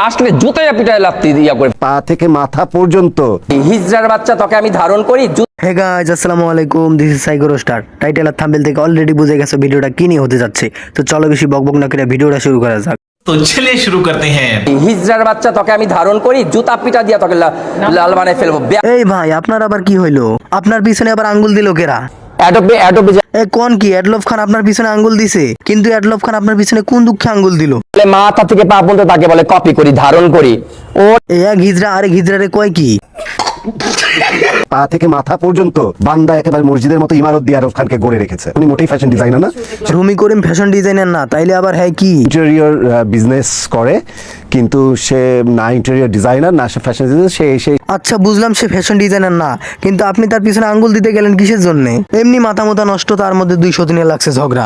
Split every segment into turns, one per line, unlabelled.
আসলে জুতায় পিটায় লাত্তি দিয়া করে
পা থেকে মাথা পর্যন্ত।
হিজড়ার বাচ্চা তোকে আমি ধারণ করি।
হে গাইস, আসসালামু আলাইকুম, this is psycho roaster. Title আর থাম্বনেল থেকে অলরেডি বুঝে গেছো ভিডিওটা কি নিয়ে হতে যাচ্ছে। তো চলো বেশি বকবক না করে ভিডিওটা শুরু করা যাক।
तो चलिए शुरू करते हैं।
হিজড়ার বাচ্চা তোকে আমি ধারণ করি, জুতা পিটা দিয়া তোকে লাল বানায় ফেলবো।
এই ভাই, আপনার আবার কি হইলো? আপনার পিছনে আবার আঙ্গুল দিল কেরা?
অ্যাডোবে
এ কোন কি অ্যাডলফ খান আপনার পিছনে আঙ্গুল দিছে? কিন্তু অ্যাডলফ খান আপনার পিছনে কোন দুঃখে আঙ্গুল দিল?
মাথা থেকে পা পর্যন্ত তাকে বলে কপি করি, ধারণ করি। ও
এই এক হিজড়া আরেক হিজড়ারে কয় কি?
পা থেকে মাথা পর্যন্ত বান্দা একেবারে মসজিদের মতো ইমারত দিয়ে আরব খানকে গড়ে রেখেছে। উনি মোটেই ফ্যাশন ডিজাইনার না,
রুমি করিম ফ্যাশন ডিজাইনার না, তাইলে আবার হ্যাঁ কি?
ইন্টেরিয়র বিজনেস করে, কিন্তু সে না ইন্টেরিয়র ডিজাইনার না সে ফ্যাশন ডিজাইনার। সে
আচ্ছা বুঝলাম সে ফ্যাশন ডিজাইনার না, কিন্তু আপনি তার পিছনে আঙ্গুল দিতে গেলেন কিসের জন্য? এমনি মাথা মোতা নষ্ট, তার মধ্যে 200 দিনে লাগছে ঝগড়া।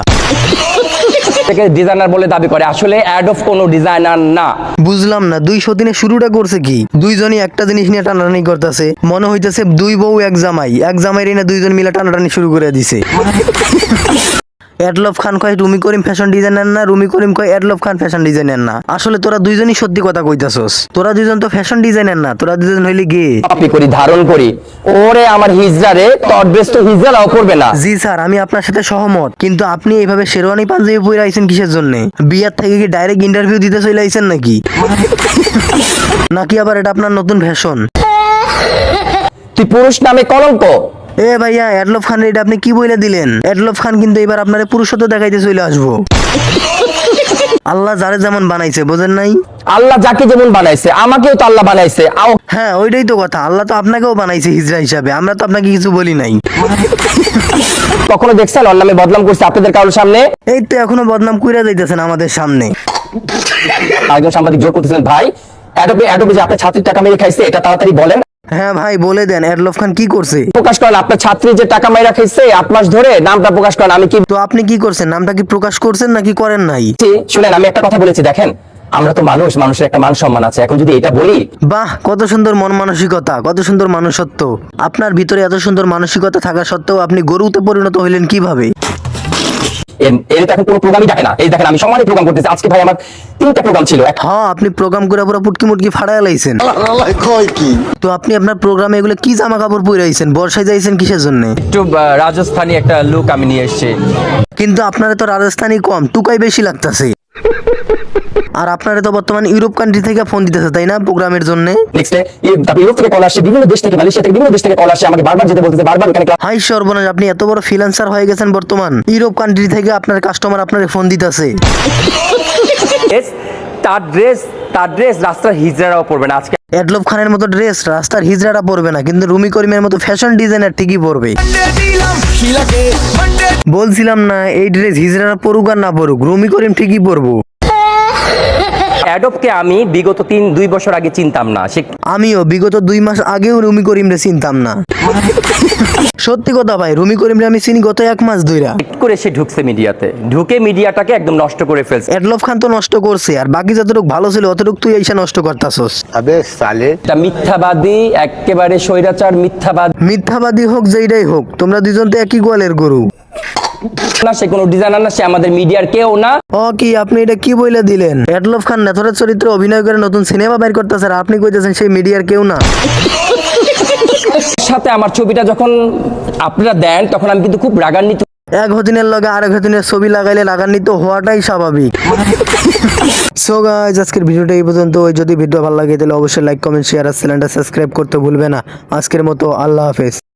থেকে ডিজাইনার বলে দাবি করে, আসলে অ্যাডোব কোনো ডিজাইনার না।
বুঝলাম না 200 দিনে শুরুটা করছে কি? দুইজনই একটা জিনিস নিয়ে টানাটানি করতেছে, মনে হইতেছে দুই বউ এক জামাই না দুইজন মিলে টানাটানি শুরু করে দিছে। অ্যাডলফ খান কয় রুমি করিম ফ্যাশন ডিজাইনার না, রুমি করিম কয় অ্যাডলফ খান ফ্যাশন ডিজাইনার না। আসলে তোরা দুইজনই সত্যি কথা কইতাছস, তোরা দুইজন তো ফ্যাশন ডিজাইনার না, তোরা দুইজন হইলি গে।
কপি করি, ধারণ করি। ওরে আমার হিজড়ারে, তোর ড্রেস তো হিজড়াও করবে না।
জি স্যার, আমি আপনার সাথে সহমত, কিন্তু আপনি এইভাবে শেরওয়ানি পাঞ্জাবি পরে আইছেন কিসের জন্য? বিয়ার থেকে কি ডাইরেক্ট ইন্টারভিউ দিতে চলে আইছেন নাকি? নাকি আবার এটা আপনার নতুন ফ্যাশন?
তুই পুরুষ নামে কলঙ্ক।
এ ভাইয়া, অ্যাডলফ খান এটা আপনি কি বইলে দিলেন? অ্যাডলফ খান কিন্তু এবার আপনারে পুরুষত্ব দেখাইতে চলে আসবো। আল্লাহ যারে যেমন বানাইছে বোঝেন নাই?
আল্লাহ যাকে যেমন বানাইছে আমাকেও তো আল্লাহ বানাইছে।
হ্যাঁ ওইটাই তো কথা, আল্লাহ তো আপনাকেও বানাইছে হিজড়া হিসাবে, আমরা তো আপনাকে কিছু বলি নাই।
কখনো দেখছেন ওর নামে বদনাম করছে আপনাদের কারোর সামনে?
এই তো এখনো বদনাম কইরা যাইতেছেন আমাদের সামনে।
একজন সাংবাদিক জোর করতেছিলেন, ভাই অ্যাডোবে যে আপনার ছাত্রীর টাকা মেরে খাইছে এটা তাড়াতাড়ি বলেন।
হ্যাঁ ভাই বলে দেন, অ্যাডলফ খান কি করছে?
প্রকাশ করেন আপনার ছাত্রী যে টাকা মেরে খাইছে 8 মাস ধরে, নামটা প্রকাশ করেন। আমি কি
তো আপনি কি করছেন? নামটা কি প্রকাশ করছেন নাকি করেন নাই?
শুনেন, আমি একটা কথা বলেছি, দেখেন আমরা তো মানুষের একটা মান সম্মান আছে। এখন যদি এটা বলি,
বাহ, কত সুন্দর মন মানসিকতা, কত সুন্দর মানুষত্ব। আপনার ভিতরে এত সুন্দর মানসিকতা থাকা সত্ত্বেও আপনি গরুতে পরিণত হইলেন কিভাবে?
এর তো এখন কোনো প্রোগ্রামই দেখে না। এই দেখেন আমি সম্মানিত প্রোগ্রাম করতেছি। আজকে ভাই আমার 3টা প্রোগ্রাম ছিল।
হ্যাঁ, আপনি প্রোগ্রাম করে পুরো পুটকি মুটকি ফাড়ায় লাইছেন। তো আপনি আপনার প্রোগ্রামে এগুলো কি জামা কাপড় পরে আইছেন? বর্ষায় যাইছেন কিসের জন্য?
একটু রাজস্থানী একটা লুক আমি নিয়ে এসেছি।
কিন্তু আপনারা তো রাজস্থানি কম, টুকাই বেশি লাগতাছে। আর আপনারা তো বর্তমানে ইউরোপ কান্ট্রি থেকে ফোন দিতেছে তাই না প্রোগ্রামের জন্য?
নেক্সট তারপর ইউরোপ থেকে কল আসছে, বিভিন্ন দেশ থেকে, মালয়েশিয়া থেকে, বিভিন্ন দেশ থেকে কল আসছে, আমাকে বারবার যেতে বলতেছে, বারবার এখানে।
হাই সর্বনাশ, আপনি এত বড় ফ্রিল্যান্সার হয়ে গেছেন বর্তমান, ইউরোপ কান্ট্রি থেকে আপনার কাস্টমার আপনারে ফোন দিতেছে।
তার ড্রেস রাস্তার হিজড়ারাও পরবে না। আজকে
অ্যাডলফ খানের মতো ড্রেস রাস্তার হিজড়াটা পরবে না, কিন্তু রুমি করিমের মতো ফ্যাশন ডিজাইনার ঠিকই পরবে। বলছিলাম না এই ড্রেস হিজড়ারা পরুক আর না পরুক, রুমি করিম ঠিকই পরবো।
অ্যাডোবকে আমি বিগত 2 বছর আগে চিনতাম না।
আমিও বিগত 2 মাস আগেও রুমি করিমরে চিনতাম না। সত্যি কথা ভাই, রুমি করিমরে আমি চিনি গত 1 মাস ধইরা।
করে সে ঢুকছে মিডিয়াতে, ঢুকে মিডিয়াটাকে একদম নষ্ট করে ফেলছে।
অ্যাডলফ খান তো নষ্ট করছে, আর বাকি যতটুকু ভালো ছিল অতটুকু তুই এসে নষ্ট করতাছস।
এটা মিথ্যাবাদী, একেবারে স্বৈরাচার
মিথ্যাবাদী হোক যেইটাই হোক, তোমরা দুজন তো একই গোয়ালের গরু
না। সে কোনো ডিজাইনার না, সে আমাদের মিডিয়ার কেউ না।
ও কি আপনি এটা কি বইলা দিলেন? অ্যাডলফ খান নেথরের চরিত্রে অভিনয় করে নতুন সিনেমা বের করতেছে, আর আপনি কইতেছেন সেই মিডিয়ার কেউ না।
সাথে আমার ছবিটা যখন আপনারা দেন তখন আমি কিন্তু খুব রাগান্বিত।
এক হদিনের লগে আরেক হদিনের ছবি লাগাইলে রাগান্বিত হওয়াটাই স্বাভাবিক। সো গাইস, আজকের ভিডিওটা এই পর্যন্ত। যদি ভিডিও ভালো লাগে তাহলে অবশ্যই লাইক কমেন্ট শেয়ার আর চ্যানেলটা সাবস্ক্রাইব করতে ভুলবে না। আজকের মতো আল্লাহ হাফেজ।